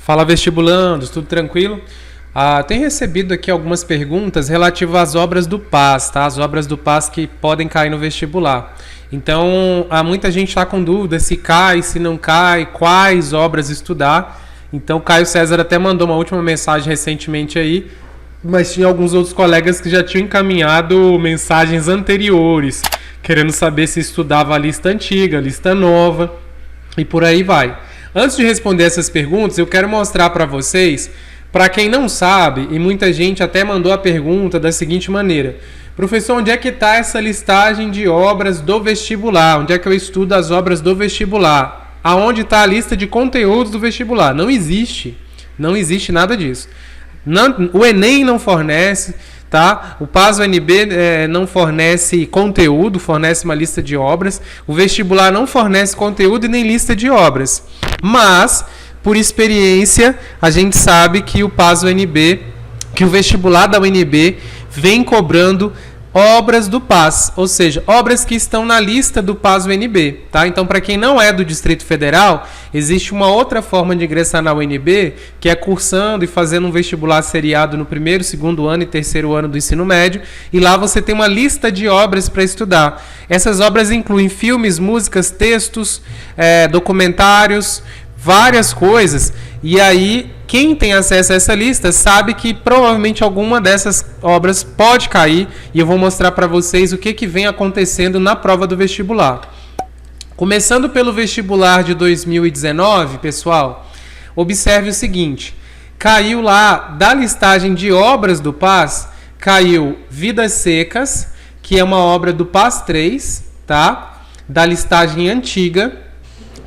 Fala, vestibulandos, tudo tranquilo? Tem recebido aqui algumas perguntas relativas às obras do PAS, tá? As obras do PAS que podem cair no vestibular. Então, muita gente está com dúvida se cai, se não cai, quais obras estudar. Então, o Caio César até mandou uma última mensagem recentemente aí, mas tinha alguns outros colegas que já tinham encaminhado mensagens anteriores, querendo saber se estudava a lista antiga, a lista nova e por aí vai. Antes de responder essas perguntas, eu quero mostrar para vocês, para quem não sabe, e muita gente até mandou a pergunta da seguinte maneira: professor, onde é que está essa listagem de obras do vestibular? Onde é que eu estudo as obras do vestibular? Aonde está a lista de conteúdos do vestibular? Não existe nada disso. O Enem não fornece, tá? O PAS-UNB não fornece conteúdo, fornece uma lista de obras. O vestibular não fornece conteúdo e nem lista de obras. Mas, por experiência, a gente sabe que o PAS-UNB, que o vestibular da UNB vem cobrando obras do PAS, ou seja, obras que estão na lista do PAS-UNB, tá? Então, para quem não é do Distrito Federal, existe uma outra forma de ingressar na UNB, que é cursando e fazendo um vestibular seriado no primeiro, segundo ano e terceiro ano do ensino médio, e lá você tem uma lista de obras para estudar. Essas obras incluem filmes, músicas, textos, documentários, várias coisas, e aí quem tem acesso a essa lista sabe que provavelmente alguma dessas obras pode cair, e eu vou mostrar para vocês o que vem acontecendo na prova do vestibular. Começando pelo vestibular de 2019, pessoal, observe o seguinte: caiu lá da listagem de obras do PAS, caiu Vidas Secas, que é uma obra do PAS 3, tá? Da listagem antiga,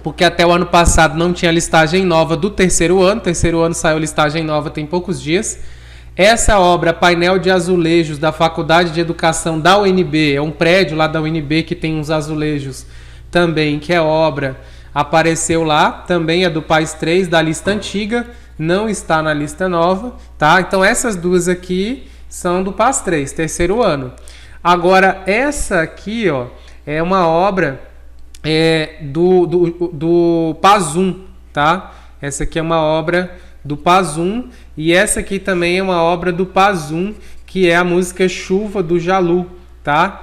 porque até o ano passado não tinha listagem nova do terceiro ano. Terceiro ano saiu listagem nova tem poucos dias. Essa obra, Painel de Azulejos, da Faculdade de Educação da UNB, é um prédio lá da UNB que tem uns azulejos também, que é obra, apareceu lá, também é do PAS 3, da lista antiga, não está na lista nova, tá? Então essas duas aqui são do PAS 3, terceiro ano. Agora, essa aqui, ó, é uma obra do PAS 1, tá? Essa aqui é uma obra do PAS 1 e essa aqui também é uma obra do PAS 1, que é a música Chuva do Jalu, tá?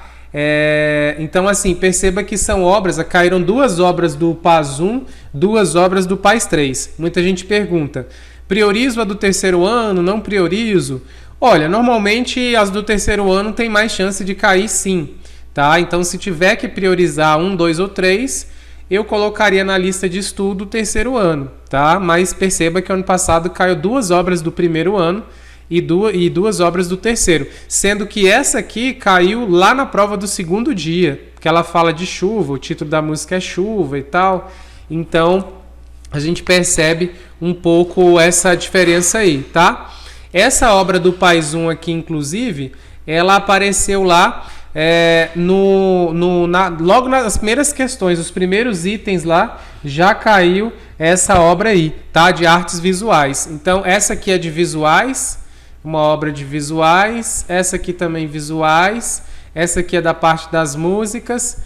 Então, assim, perceba que são obras, caíram duas obras do PAS 1, duas obras do PAS 3. Muita gente pergunta: priorizo a do terceiro ano, não priorizo? Olha, normalmente as do terceiro ano tem mais chance de cair, sim. Tá? Então, se tiver que priorizar 1, 2 ou 3, eu colocaria na lista de estudo o terceiro ano, tá? Mas perceba que ano passado caiu duas obras do primeiro ano e duas obras do terceiro, sendo que essa aqui caiu lá na prova do segundo dia, que ela fala de chuva, o título da música é Chuva e tal. Então, a gente percebe um pouco essa diferença aí, tá? Essa obra do PAS 1 aqui, inclusive, ela apareceu lá logo nas primeiras questões, os primeiros itens lá, já caiu essa obra aí, tá? De artes visuais. Então, essa aqui é de visuais, uma obra de visuais, essa aqui também visuais, essa aqui é da parte das músicas,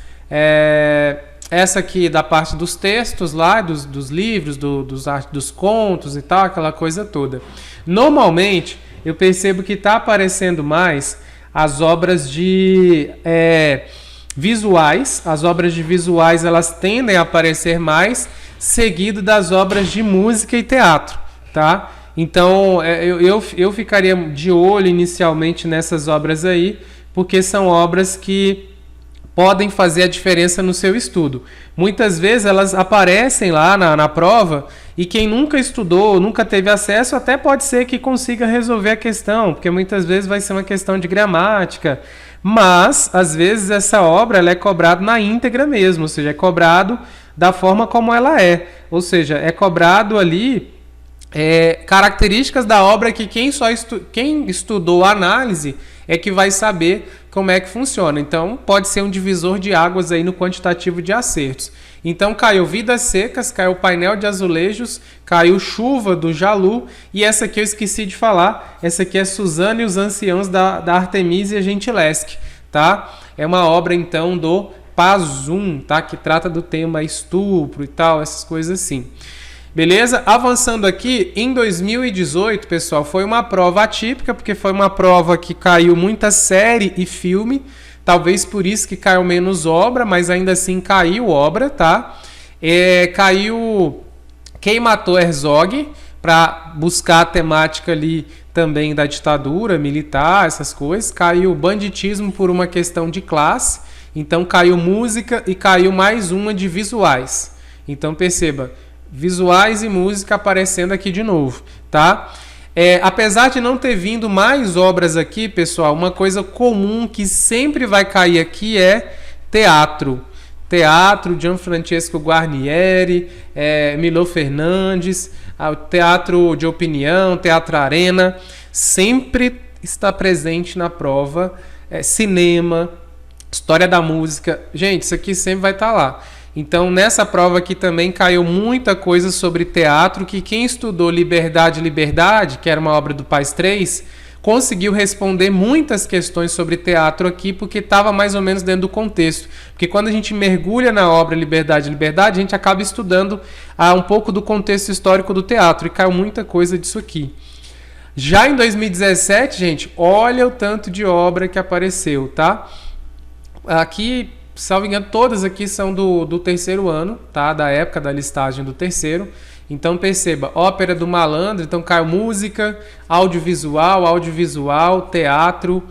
essa aqui é da parte dos textos lá, dos livros, dos contos e tal, aquela coisa toda. Normalmente, eu percebo que está aparecendo mais as obras de visuais. As obras de visuais, elas tendem a aparecer mais, seguido das obras de música e teatro, tá? Então, eu ficaria de olho inicialmente nessas obras aí, porque são obras que podem fazer a diferença no seu estudo. Muitas vezes elas aparecem lá na prova e quem nunca estudou, nunca teve acesso, até pode ser que consiga resolver a questão, porque muitas vezes vai ser uma questão de gramática, mas às vezes essa obra ela é cobrada na íntegra mesmo, ou seja, é cobrado da forma como ela é, ou seja, é cobrado ali características da obra que quem estudou a análise é que vai saber como é que funciona. Então, pode ser um divisor de águas aí no quantitativo de acertos. Então, caiu Vidas Secas, caiu Painel de Azulejos, caiu Chuva do Jalu, e essa aqui eu esqueci de falar, essa aqui é Suzana e os Anciãos da Artemisia Gentileschi, tá? É uma obra, então, do PAS 1, tá? Que trata do tema estupro e tal, essas coisas assim. Beleza? Avançando aqui, em 2018, pessoal, foi uma prova atípica, porque foi uma prova que caiu muita série e filme, talvez por isso que caiu menos obra, mas ainda assim caiu obra, tá? Caiu Quem Matou Herzog, para buscar a temática ali também da ditadura militar, essas coisas. Caiu Banditismo por uma questão de classe, então caiu música e caiu mais uma de visuais. Então perceba, visuais e música aparecendo aqui de novo, tá? Apesar de não ter vindo mais obras aqui, pessoal, uma coisa comum que sempre vai cair aqui é teatro. Teatro, Gianfrancesco Guarnieri, Milo Fernandes, teatro de opinião, teatro arena, sempre está presente na prova. Cinema, história da música, gente, isso aqui sempre vai estar lá. Então, nessa prova aqui também caiu muita coisa sobre teatro, que quem estudou Liberdade, Liberdade, que era uma obra do Paes III, conseguiu responder muitas questões sobre teatro aqui, porque estava mais ou menos dentro do contexto. Porque quando a gente mergulha na obra Liberdade, Liberdade, a gente acaba estudando um pouco do contexto histórico do teatro, e caiu muita coisa disso aqui. Já em 2017, gente, olha o tanto de obra que apareceu, tá? Aqui, salvo engano, todas aqui são do terceiro ano, tá? Da época da listagem do terceiro. Então perceba, Ópera do Malandro, então caiu música, audiovisual, teatro,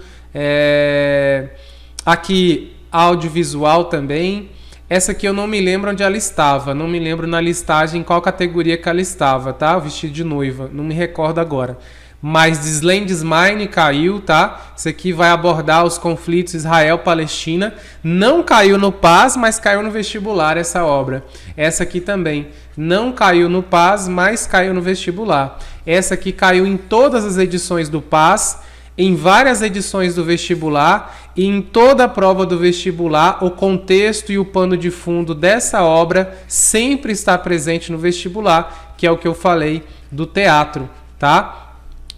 aqui audiovisual também. Essa aqui eu não me lembro onde ela estava, não me lembro na listagem em qual categoria que ela estava, tá? O vestido de noiva, não me recordo agora. Mas Deslandesmine caiu, tá? Isso aqui vai abordar os conflitos Israel-Palestina. Não caiu no PAS, mas caiu no vestibular essa obra. Essa aqui também não caiu no PAS, mas caiu no vestibular. Essa aqui caiu em todas as edições do PAS, em várias edições do vestibular, e em toda a prova do vestibular, o contexto e o pano de fundo dessa obra sempre está presente no vestibular, que é o que eu falei do teatro, tá?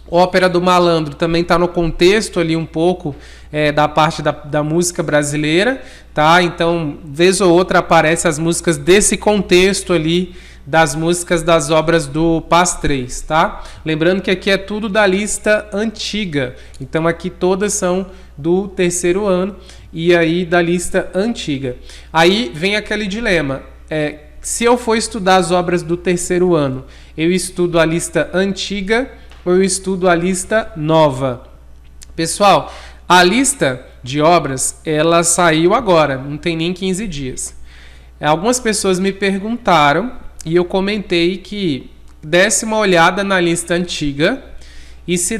Ópera do Malandro também está no contexto ali um pouco da parte da música brasileira, tá? Então, vez ou outra aparecem as músicas desse contexto ali, das músicas das obras do Paes III, tá? Lembrando que aqui é tudo da lista antiga, então aqui todas são do terceiro ano e aí da lista antiga. Aí vem aquele dilema, se eu for estudar as obras do terceiro ano, eu estudo a lista antiga ou eu estudo a lista nova? Pessoal, a lista de obras, ela saiu agora, não tem nem 15 dias. Algumas pessoas me perguntaram e eu comentei que desse uma olhada na lista antiga e se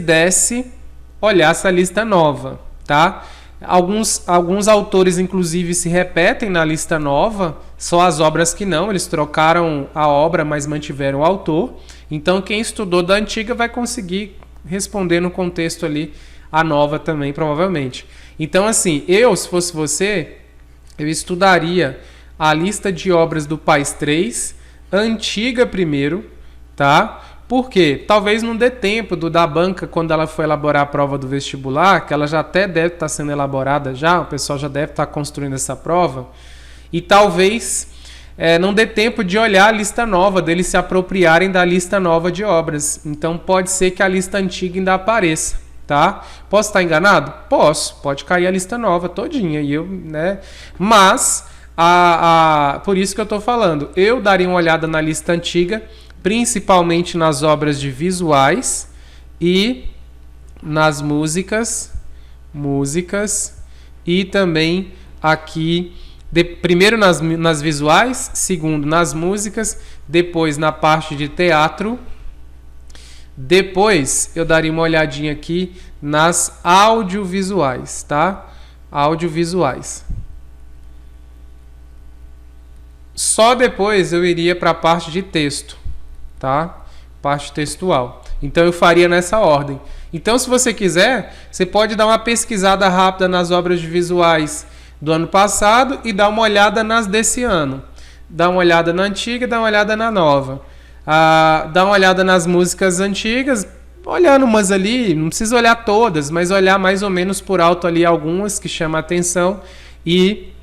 olhasse a lista nova, tá? Alguns autores, inclusive, se repetem na lista nova, só as obras que não, eles trocaram a obra, mas mantiveram o autor. Então, quem estudou da antiga vai conseguir responder no contexto ali a nova também, provavelmente. Então, assim, se fosse você, eu estudaria a lista de obras do Paes III, antiga primeiro, tá? Por quê? Talvez não dê tempo da banca, quando ela for elaborar a prova do vestibular, que ela já até deve estar sendo elaborada já, o pessoal já deve estar construindo essa prova, e talvez não dê tempo de olhar a lista nova, deles se apropriarem da lista nova de obras. Então pode ser que a lista antiga ainda apareça, tá? Posso estar enganado? Posso, pode cair a lista nova todinha, mas por isso que eu estou falando, eu daria uma olhada na lista antiga, principalmente nas obras de visuais e nas músicas e também aqui, primeiro nas visuais, segundo nas músicas, depois na parte de teatro, depois eu daria uma olhadinha aqui nas audiovisuais, tá? Audiovisuais. Só depois eu iria para a parte de texto, tá? Parte textual. Então eu faria nessa ordem. Então, se você quiser, você pode dar uma pesquisada rápida nas obras de visuais do ano passado e dar uma olhada nas desse ano. Dá uma olhada na antiga e dá uma olhada na nova. Dá uma olhada nas músicas antigas, olhando umas ali, não precisa olhar todas, mas olhar mais ou menos por alto ali algumas que chamam a atenção e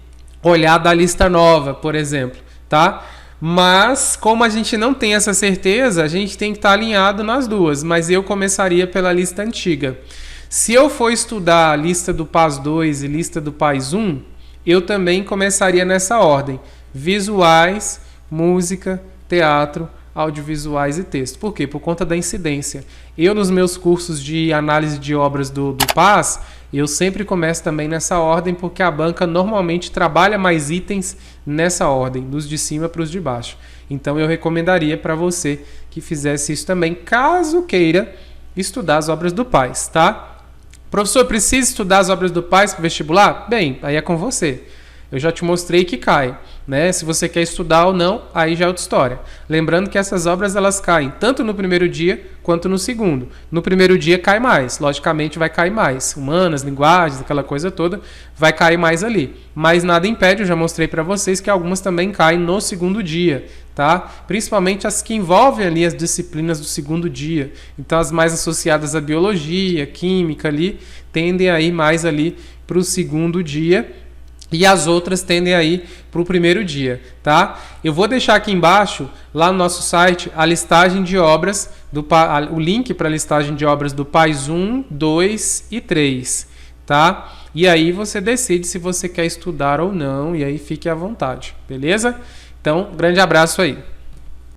olhar da lista nova, por exemplo, tá? Mas, como a gente não tem essa certeza, a gente tem que estar alinhado nas duas. Mas eu começaria pela lista antiga. Se eu for estudar a lista do PAS 2 e lista do PAS 1, eu também começaria nessa ordem. Visuais, música, teatro, audiovisuais e texto. Por quê? Por conta da incidência. Eu, nos meus cursos de análise de obras do PAS, eu sempre começo também nessa ordem, porque a banca normalmente trabalha mais itens nessa ordem, dos de cima para os de baixo. Então eu recomendaria para você que fizesse isso também, caso queira estudar as obras do PAS, tá? Professor, precisa estudar as obras do PAS para o vestibular? Bem, aí é com você. Eu já te mostrei que cai, né? Se você quer estudar ou não, aí já é outra história. Lembrando que essas obras elas caem tanto no primeiro dia quanto no segundo. No primeiro dia cai mais, logicamente vai cair mais. Humanas, linguagens, aquela coisa toda, vai cair mais ali. Mas nada impede, eu já mostrei para vocês que algumas também caem no segundo dia, tá? Principalmente as que envolvem ali as disciplinas do segundo dia. Então as mais associadas à biologia, química ali, tendem a ir mais ali para o segundo dia. E as outras tendem a ir para o primeiro dia, tá? Eu vou deixar aqui embaixo, lá no nosso site, a listagem de obras, o link para a listagem de obras do PAS 1, 2 e 3, tá? E aí você decide se você quer estudar ou não, e aí fique à vontade, beleza? Então, grande abraço aí.